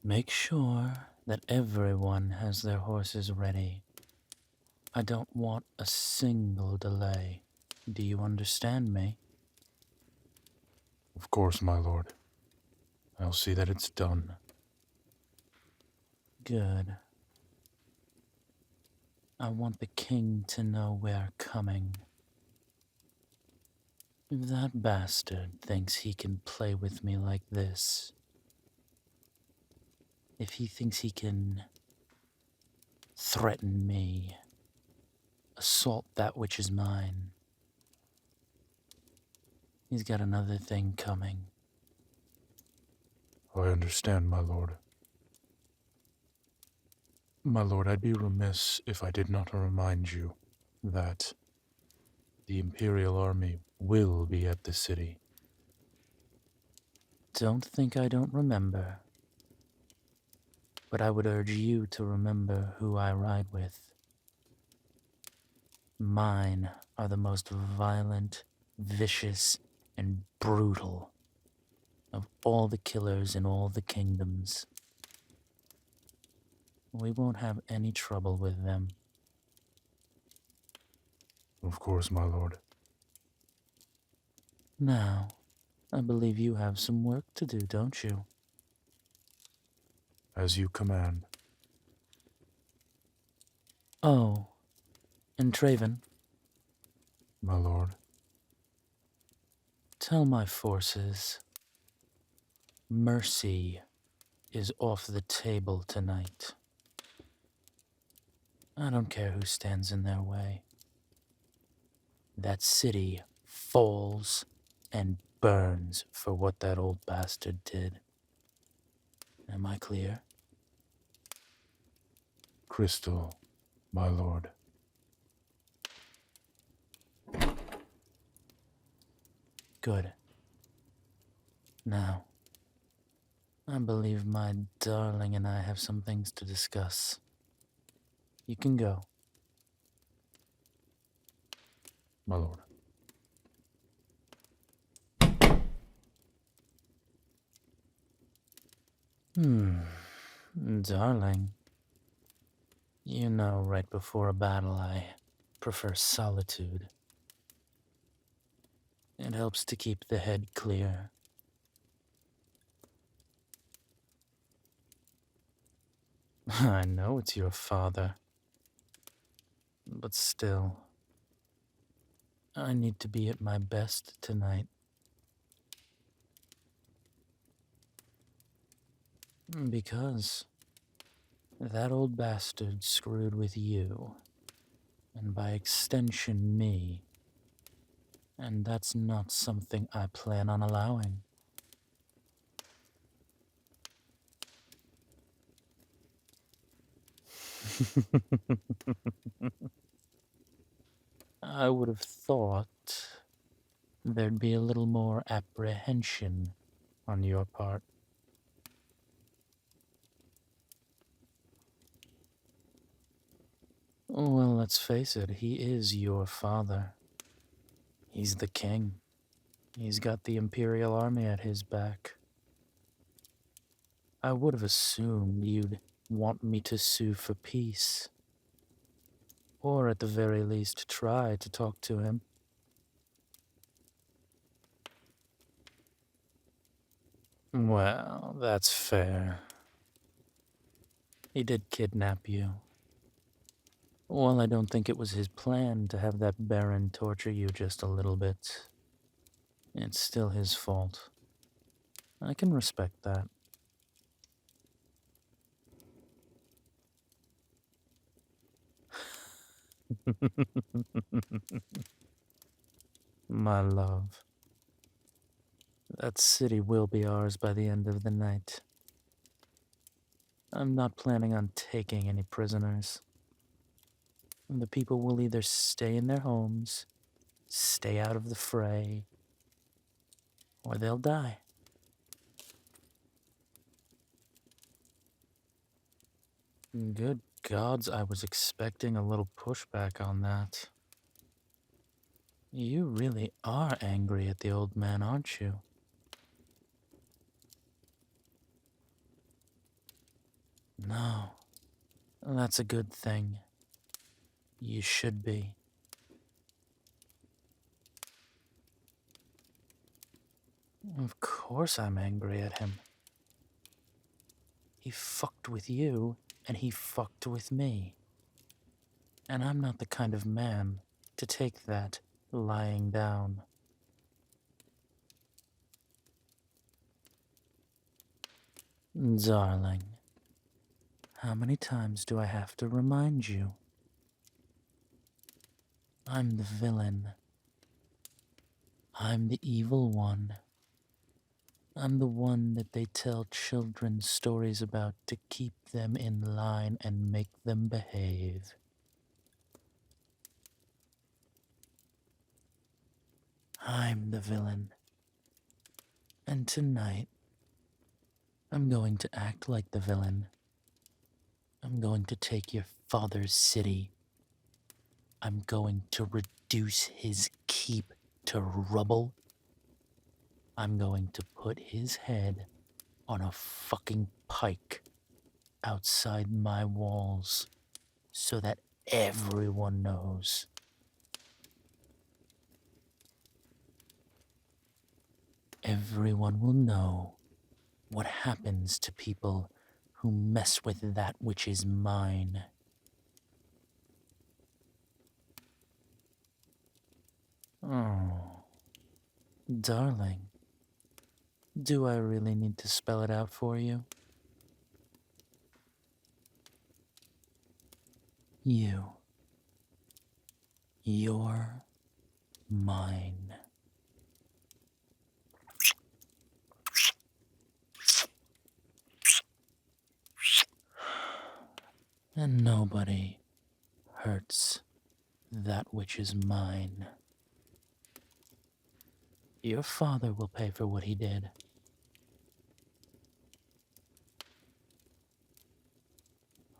Make sure that everyone has their horses ready. I don't want a single delay. Do you understand me? Of course, my lord. I'll see that it's done. Good. I want the king to know we're coming. If that bastard thinks he can play with me like this, if he thinks he can threaten me, assault that which is mine, he's got another thing coming. I understand, my lord. My lord, I'd be remiss if I did not remind you that the Imperial Army will be at the city. Don't think I don't remember, but I would urge you to remember who I ride with. Mine are the most violent, vicious, and brutal of all the killers in all the kingdoms. We won't have any trouble with them. Of course, my lord. Now, I believe you have some work to do, don't you? As you command. Oh, and Traven, My lord. tell my forces, mercy is off the table tonight. I don't care who stands in their way. That city falls and burns for what that old bastard did. Am I clear? Crystal, my lord. Good. Now, I believe my darling and I have some things to discuss. You can go. My lord. Darling. You know, right before a battle, I prefer solitude. It helps to keep the head clear. I know it's your father. But still, I need to be at my best tonight. Because that old bastard screwed with you, and by extension me, and that's not something I plan on allowing. I would have thought there'd be a little more apprehension on your part. Well, let's face it, he is your father. He's the king. He's got the Imperial Army at his back. I would have assumed you'd want me to sue for peace. Or at the very least try to talk to him. Well, that's fair. He did kidnap you. Well, I don't think it was his plan to have that Baron torture you just a little bit. It's still his fault. I can respect that. My love, that city will be ours by the end of the night. I'm not planning on taking any prisoners. The people will either stay in their homes, stay out of the fray, or they'll die. Good gods, I was expecting a little pushback on that. You really are angry at the old man, aren't you? No, that's a good thing. You should be. Of course I'm angry at him. He fucked with you, and he fucked with me. And I'm not the kind of man to take that lying down. Darling, how many times do I have to remind you? I'm the villain. I'm the evil one. I'm the one that they tell children stories about to keep them in line and make them behave. I'm the villain. And tonight, I'm going to act like the villain. I'm going to take your father's city. I'm going to reduce his keep to rubble. I'm going to put his head on a fucking pike outside my walls so that everyone knows. Everyone will know what happens to people who mess with that which is mine. Oh, darling, do I really need to spell it out for you? You're mine. And nobody hurts that which is mine. Your father will pay for what he did.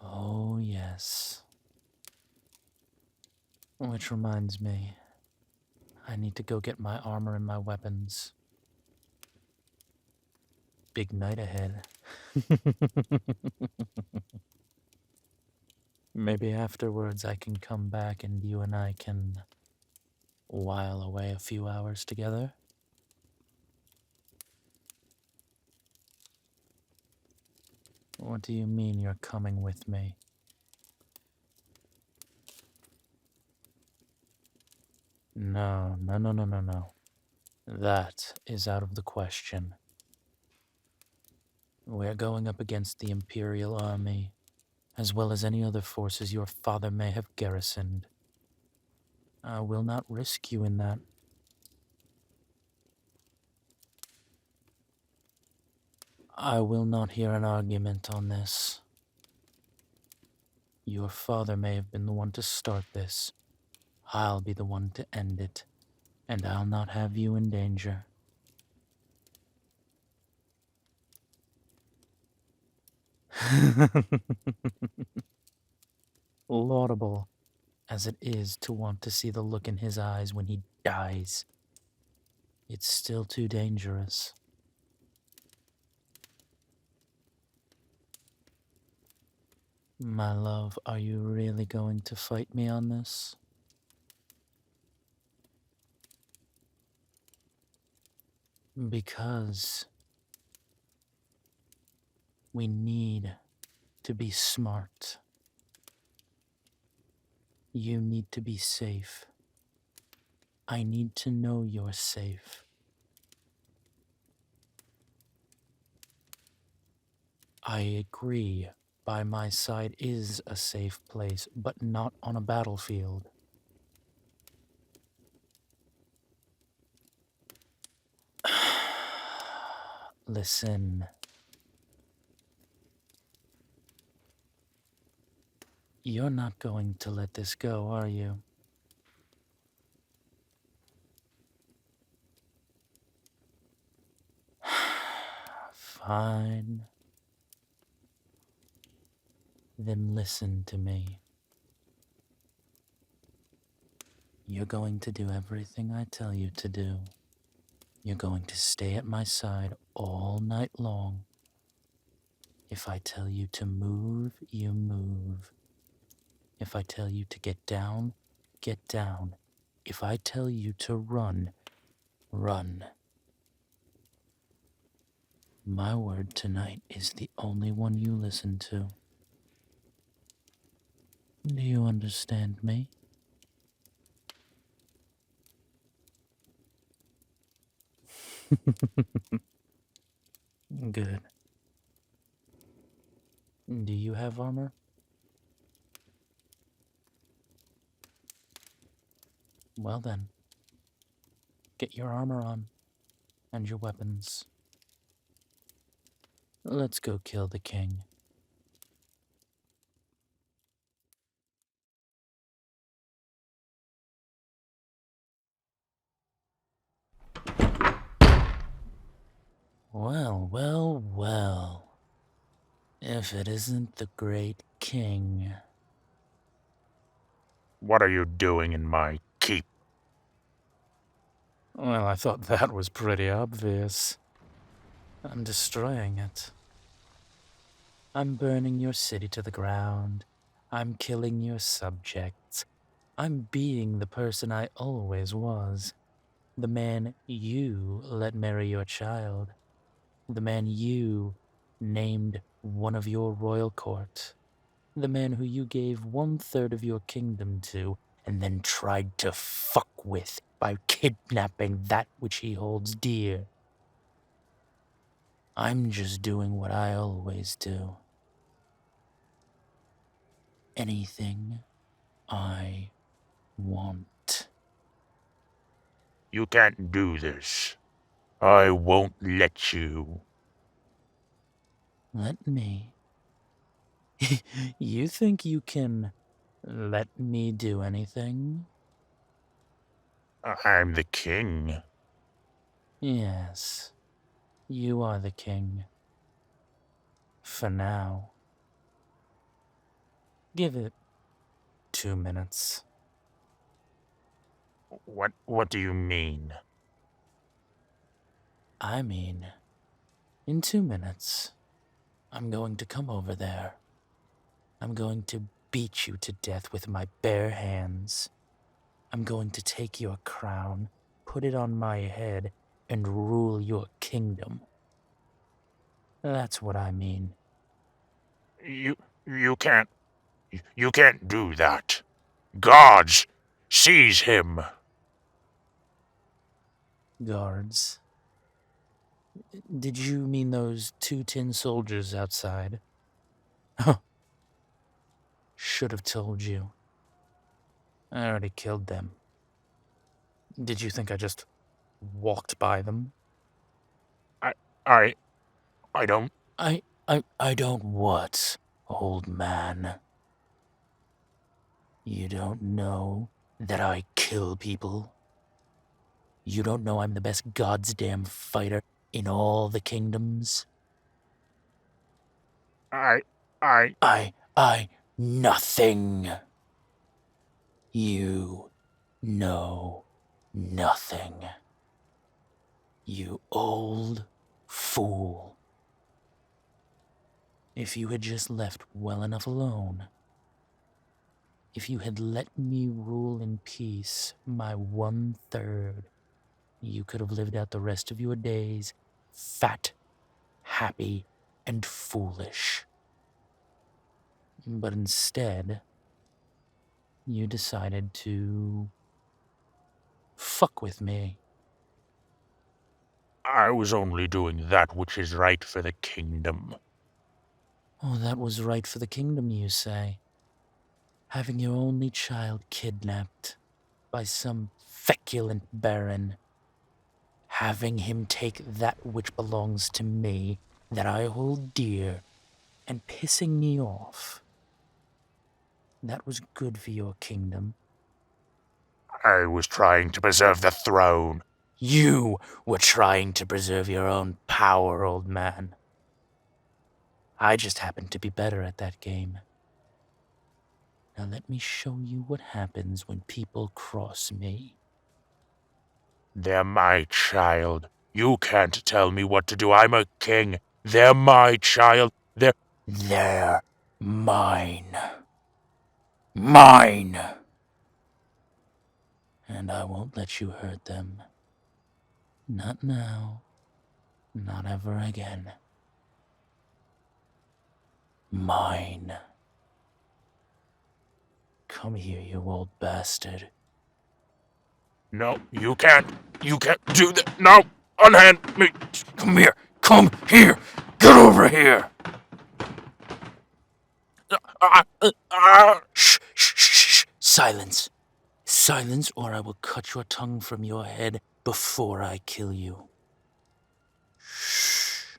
Oh, yes. Which reminds me, I need to go get my armor and my weapons. Big night ahead. Maybe afterwards I can come back and you and I can while away a few hours together. What do you mean you're coming with me? No, no, no, no, no, no. That is out of the question. We're going up against the Imperial Army, as well as any other forces your father may have garrisoned. I will not risk you in that. I will not hear an argument on this. Your father may have been the one to start this. I'll be the one to end it, and I'll not have you in danger. Laudable as it is to want to see the look in his eyes when he dies, it's still too dangerous. My love, are you really going to fight me on this? Because we need to be smart. You need to be safe. I need to know you're safe. I agree, by my side is a safe place, but not on a battlefield. Listen. You're not going to let this go, are you? Fine. Then listen to me. You're going to do everything I tell you to do. You're going to stay at my side all night long. If I tell you to move, you move. If I tell you to get down, get down. If I tell you to run, run. My word tonight is the only one you listen to. Do you understand me? Good. Do you have armor? Well then, get your armor on and your weapons. Let's go kill the king. Well, well, well. If it isn't the great king. What are you doing in my keep? Well, I thought that was pretty obvious. I'm destroying it. I'm burning your city to the ground. I'm killing your subjects. I'm being the person I always was. The man you let marry your child. The man you named one of your royal court. The man who you gave 1/3 of your kingdom to and then tried to fuck with by kidnapping that which he holds dear. I'm just doing what I always do. Anything I want. You can't do this. I won't let you. Let me. You think you can let me do anything? I'm the king. Yes, you are the king. For now. Give it 2 minutes. What do you mean? I mean, in 2 minutes, I'm going to come over there. I'm going to beat you to death with my bare hands. I'm going to take your crown, put it on my head, and rule your kingdom. That's what I mean. You can't. You can't do that. Guards, seize him. Guards. Did you mean those 2 tin soldiers outside? Huh. Should have told you. I already killed them. Did you think I just walked by them? I, I, I don't. I don't what, old man? You don't know that I kill people? You don't know I'm the best goddamn fighter in all the kingdoms? I, I. Nothing. You know nothing. You old fool. If you had just left well enough alone, if you had let me rule in peace my 1/3, you could have lived out the rest of your days fat, happy, and foolish. But instead, you decided to fuck with me. I was only doing that which is right for the kingdom. Oh, that was right for the kingdom, you say? Having your only child kidnapped by some feculent baron. Having him take that which belongs to me, that I hold dear, and pissing me off. That was good for your kingdom. I was trying to preserve the throne. You were trying to preserve your own power, old man. I just happened to be better at that game. Now let me show you what happens when people cross me. They're my child. You can't tell me what to do. I'm a king. They're my child. They're mine. Mine! And I won't let you hurt them. Not now. Not ever again. Mine. Come here, you old bastard. No, you can't. You can't do that. No! Unhand me! Come here! Come here! Get over here! Shh! Shh! Shh! Shh! Silence! Silence, or I will cut your tongue from your head before I kill you. Shh!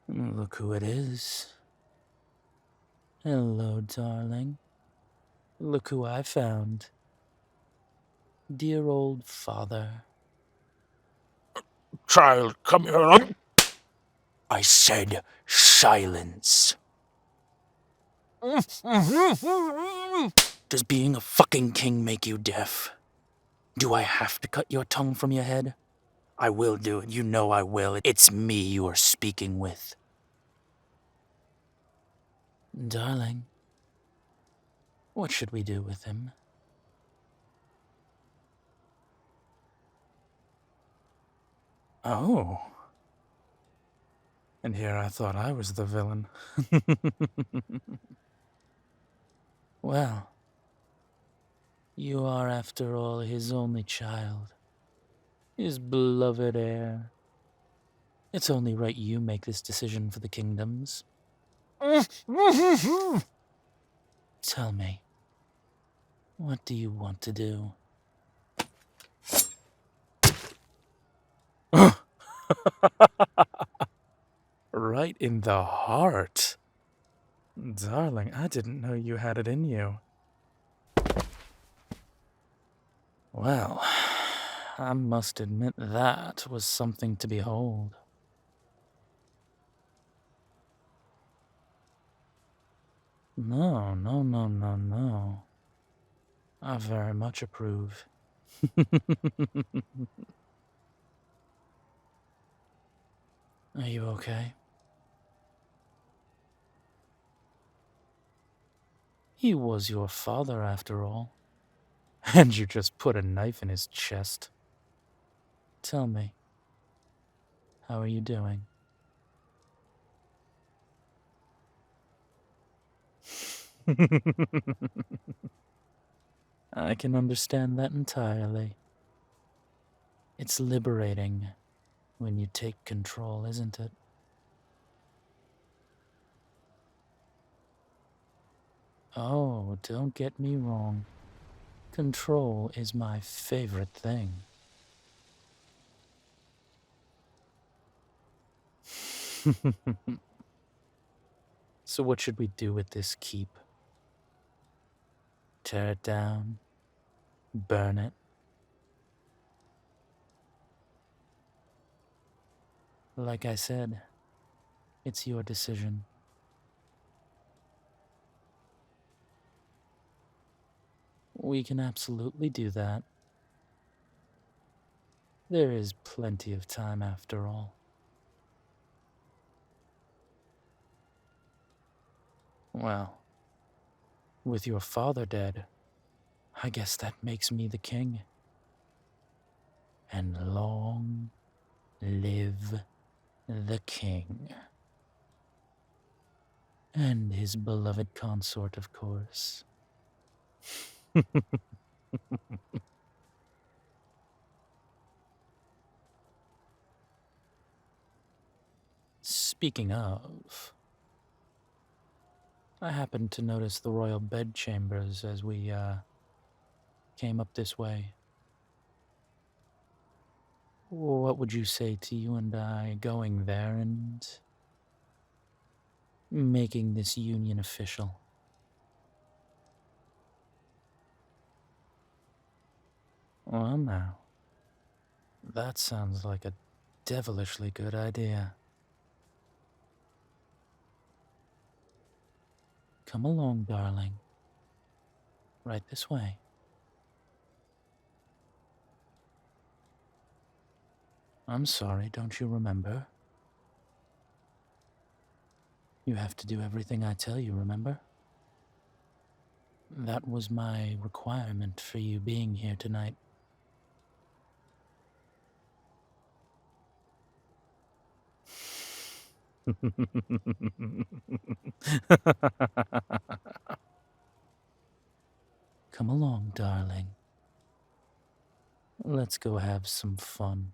Look who it is. Hello, darling. Look who I found. Dear old father. Child, come here. I said silence. Does being a fucking king make you deaf? Do I have to cut your tongue from your head? I will do it. You know I will. It's me you are speaking with. Darling, what should we do with him? Oh. And here I thought I was the villain. Well, you are, after all, his only child. His beloved heir. It's only right you make this decision for the kingdoms. Tell me, what do you want to do? Right in the heart. Darling, I didn't know you had it in you. Well, I must admit that was something to behold. No, no, no, no, no. I very much approve. Are you okay? He was your father, after all. And you just put a knife in his chest. Tell me, how are you doing? I can understand that entirely. It's liberating when you take control, isn't it? Oh, don't get me wrong. Control is my favorite thing. So what should we do with this keep? Tear it down? Burn it? Like I said, it's your decision. We can absolutely do that. There is plenty of time after all. Well, with your father dead, I guess that makes me the king. And long live the king. And his beloved consort, of course. Speaking of, I happened to notice the royal bedchambers as we, came up this way. What would you say to you and I going there and making this union official? Well, now, that sounds like a devilishly good idea. Come along, darling. Right this way. I'm sorry, don't you remember? You have to do everything I tell you, remember? That was my requirement for you being here tonight. Come along, darling. Let's go have some fun.